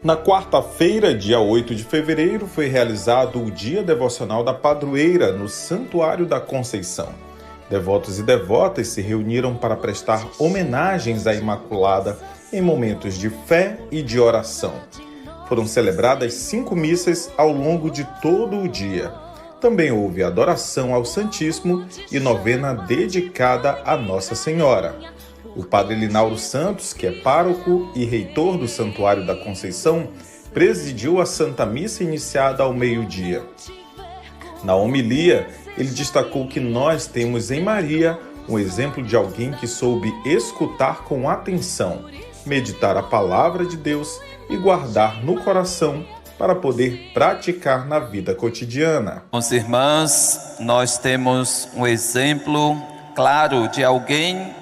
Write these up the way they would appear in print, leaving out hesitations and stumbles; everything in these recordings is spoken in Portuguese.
Na quarta-feira, dia 8 de fevereiro, foi realizado o Dia Devocional da Padroeira no Santuário da Conceição. Devotos e devotas se reuniram para prestar homenagens à Imaculada em momentos de fé e de oração. Foram celebradas 5 missas ao longo de todo o dia. Também houve adoração ao Santíssimo e novena dedicada a Nossa Senhora. O padre Linauro Santos, que é pároco e reitor do Santuário da Conceição, presidiu a Santa Missa iniciada ao meio-dia. Na homilia, ele destacou que nós temos em Maria um exemplo de alguém que soube escutar com atenção, meditar a palavra de Deus e guardar no coração para poder praticar na vida cotidiana. Meus irmãos, nós temos um exemplo claro de alguém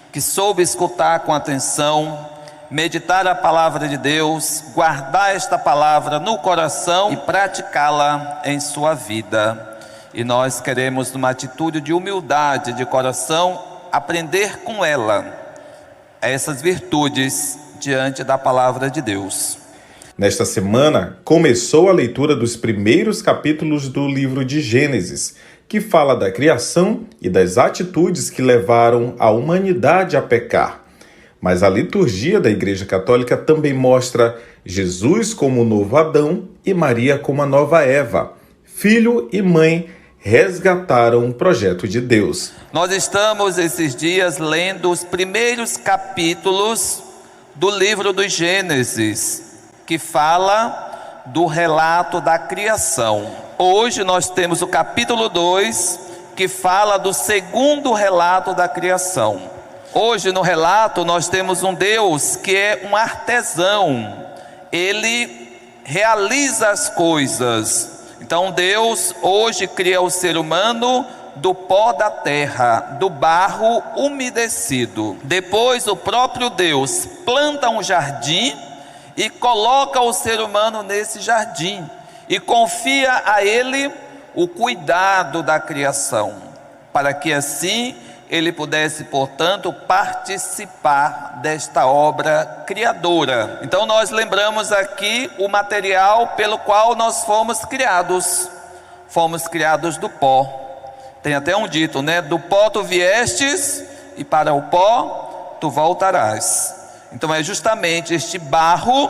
que soube escutar com atenção, meditar a palavra de Deus, guardar esta palavra no coração e praticá-la em sua vida. E nós queremos, numa atitude de humildade de coração, aprender com ela essas virtudes diante da palavra de Deus. Nesta semana, começou a leitura dos primeiros capítulos do livro de Gênesis, que fala da criação e das atitudes que levaram a humanidade a pecar. Mas a liturgia da Igreja Católica também mostra Jesus como o novo Adão e Maria como a nova Eva. Filho e mãe resgataram o projeto de Deus. Nós estamos esses dias lendo os primeiros capítulos do livro do Gênesis, que fala do relato da criação. Hoje nós temos o capítulo 2, que fala do segundo relato da criação. Hoje no relato nós temos um Deus que é um artesão. Ele realiza as coisas. Então Deus hoje cria o ser humano do pó da terra, do barro umedecido. Depois o próprio Deus planta um jardim e coloca o ser humano nesse jardim e confia a ele o cuidado da criação, para que assim ele pudesse, portanto, participar desta obra criadora. Então nós lembramos aqui o material pelo qual nós fomos criados do pó. Tem até um dito, né? Do pó tu viestes e para o pó tu voltarás. Então é justamente este barro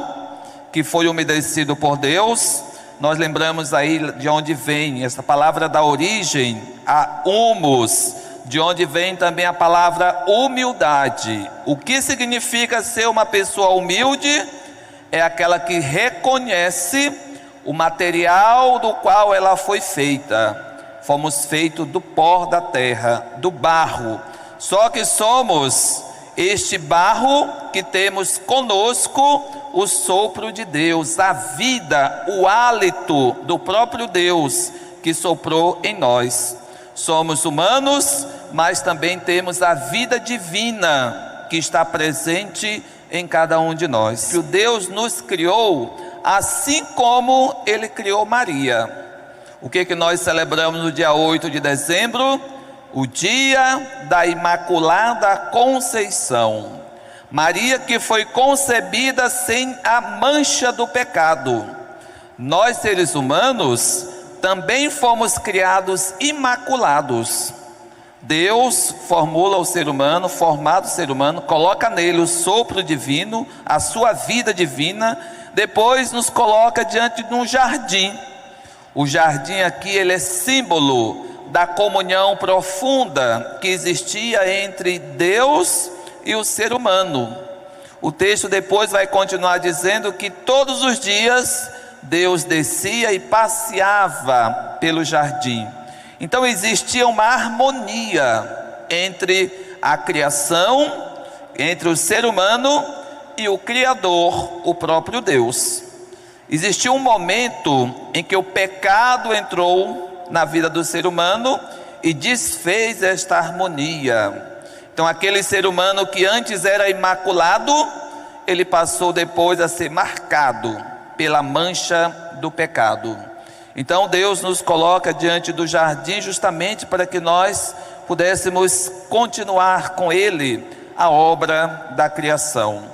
que foi umedecido por Deus. Nós lembramos aí de onde vem essa palavra da origem, a humus, de onde vem também a palavra humildade. O que significa ser uma pessoa humilde? É aquela que reconhece o material do qual ela foi feita. Fomos feitos do pó da terra, do barro. Só que somos este barro que temos conosco o sopro de Deus, a vida, o hálito do próprio Deus que soprou em nós. Somos humanos, mas também temos a vida divina que está presente em cada um de nós. O Deus nos criou assim como Ele criou Maria. O que nós celebramos no dia 8 de dezembro? O dia da Imaculada Conceição. Maria que foi concebida sem a mancha do pecado. Nós seres humanos também fomos criados imaculados. Deus formula o ser humano, formado o ser humano, coloca nele o sopro divino, a sua vida divina, depois nos coloca diante de um jardim. O jardim aqui ele é símbolo da comunhão profunda que existia entre Deus e o ser humano. O texto depois vai continuar dizendo que todos os dias Deus descia e passeava pelo jardim. Então existia uma harmonia entre a criação, entre o ser humano e o Criador, o próprio Deus. Existiu um momento em que o pecado entrou na vida do ser humano e desfez esta harmonia. Então aquele ser humano que antes era imaculado, ele passou depois a ser marcado pela mancha do pecado. Então Deus nos coloca diante do jardim justamente para que nós pudéssemos continuar com Ele a obra da criação.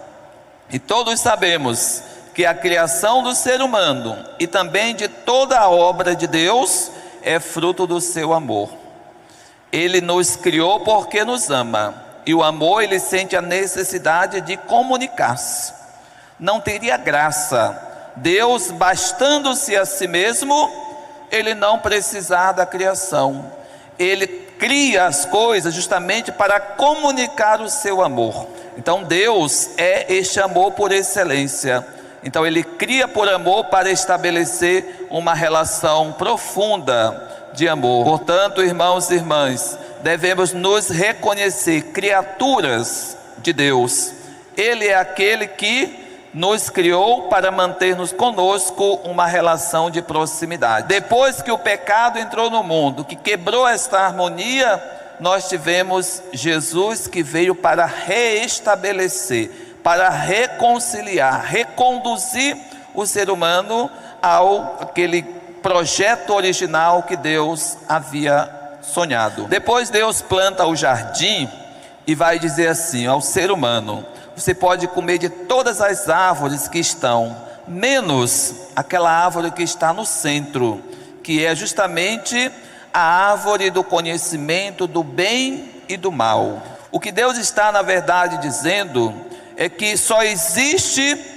E todos sabemos que a criação do ser humano e também de toda a obra de Deus é fruto do seu amor. Ele nos criou porque nos ama, e o amor, ele sente a necessidade de comunicar-se. Não teria graça Deus, bastando-se a si mesmo, ele não precisar da criação. Ele cria as coisas justamente para comunicar o seu amor. Então Deus é este amor por excelência. Então ele cria por amor para estabelecer uma relação profunda de amor. Portanto, irmãos e irmãs, devemos nos reconhecer criaturas de Deus. Ele é aquele que nos criou para manter-nos conosco uma relação de proximidade. Depois que o pecado entrou no mundo, que quebrou esta harmonia, nós tivemos Jesus que veio para reestabelecer, para reconciliar, reconduzir o ser humano ao aquele projeto original que Deus havia sonhado. Depois Deus planta o jardim e vai dizer assim ao ser humano: você pode comer de todas as árvores que estão, menos aquela árvore que está no centro, que é justamente a árvore do conhecimento do bem e do mal. O que Deus está, na verdade, dizendo é que só existe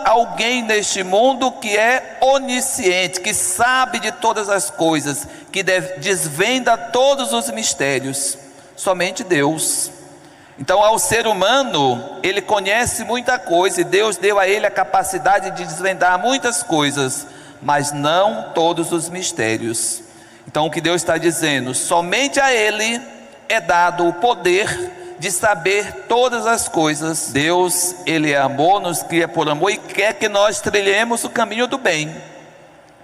alguém neste mundo que é onisciente, que sabe de todas as coisas, que desvenda todos os mistérios. Somente Deus. Então, ao ser humano, ele conhece muita coisa, e Deus deu a ele a capacidade de desvendar muitas coisas, mas não todos os mistérios. Então, o que Deus está dizendo, somente a ele é dado o poder de saber todas as coisas. Deus, ele é amor, nos cria por amor e quer que nós trilhemos o caminho do bem.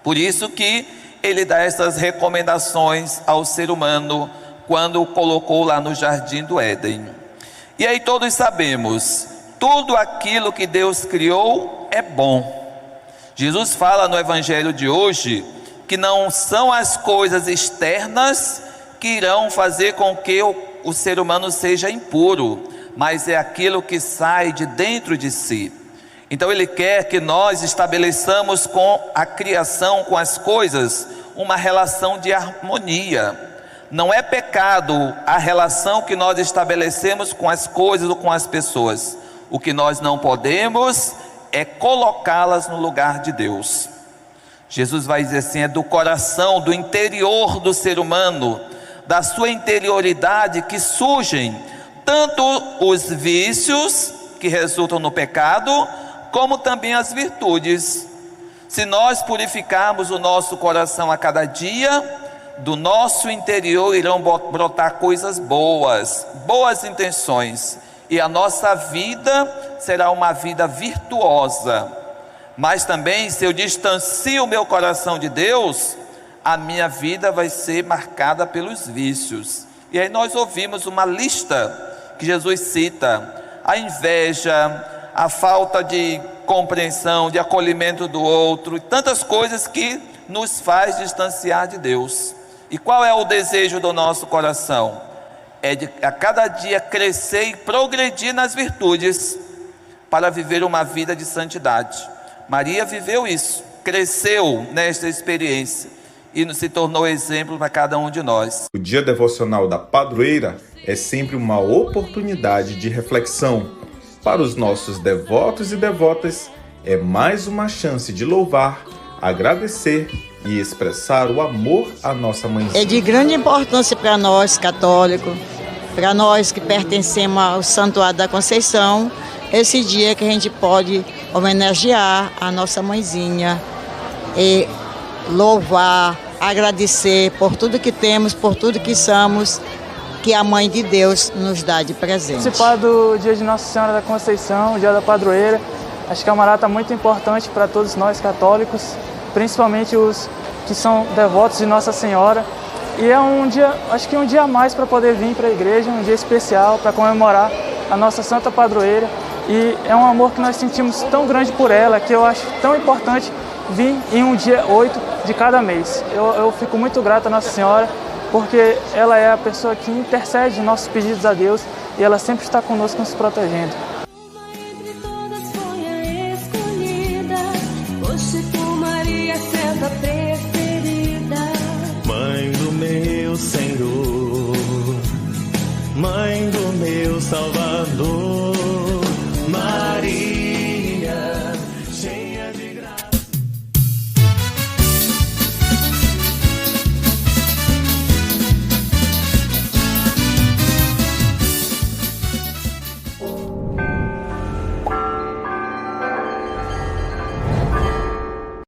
Por isso que ele dá essas recomendações ao ser humano quando o colocou lá no jardim do Éden. E aí todos sabemos, tudo aquilo que Deus criou é bom. Jesus fala no evangelho de hoje que não são as coisas externas que irão fazer com que o ser humano seja impuro, mas é aquilo que sai de dentro de si. Então ele quer que nós estabeleçamos com a criação, com as coisas, uma relação de harmonia. Não é pecado a relação que nós estabelecemos com as coisas ou com as pessoas. O que nós não podemos é colocá-las no lugar de Deus. Jesus vai dizer assim, é do coração, do interior do ser humano, da sua interioridade que surgem tanto os vícios que resultam no pecado, como também as virtudes. Se nós purificarmos o nosso coração a cada dia, do nosso interior irão brotar coisas boas, boas intenções, e a nossa vida será uma vida virtuosa. Mas também, se eu distancio o meu coração de Deus, a minha vida vai ser marcada pelos vícios. E aí nós ouvimos uma lista que Jesus cita: a inveja, a falta de compreensão, de acolhimento do outro, e tantas coisas que nos faz distanciar de Deus. E qual é o desejo do nosso coração? É de a cada dia crescer e progredir nas virtudes, para viver uma vida de santidade. Maria viveu isso, cresceu nesta experiência e se tornou exemplo para cada um de nós. O dia devocional da padroeira é sempre uma oportunidade de reflexão. Para os nossos devotos e devotas, é mais uma chance de louvar, agradecer e expressar o amor à nossa mãezinha. É de grande importância para nós católicos, para nós que pertencemos ao Santuário da Conceição, esse dia que a gente pode homenagear a nossa mãezinha e louvar, agradecer por tudo que temos, por tudo que somos, que a Mãe de Deus nos dá de presente. Participar do dia de Nossa Senhora da Conceição, o dia da padroeira, acho que é uma data muito importante para todos nós católicos, principalmente os que são devotos de Nossa Senhora. E é um dia, acho que um dia a mais para poder vir para a igreja, um dia especial para comemorar a nossa Santa Padroeira. E é um amor que nós sentimos tão grande por ela, que eu acho tão importante vir em um dia 8 de cada mês. Eu fico muito grato a Nossa Senhora, porque ela é a pessoa que intercede nossos pedidos a Deus e ela sempre está conosco nos protegendo.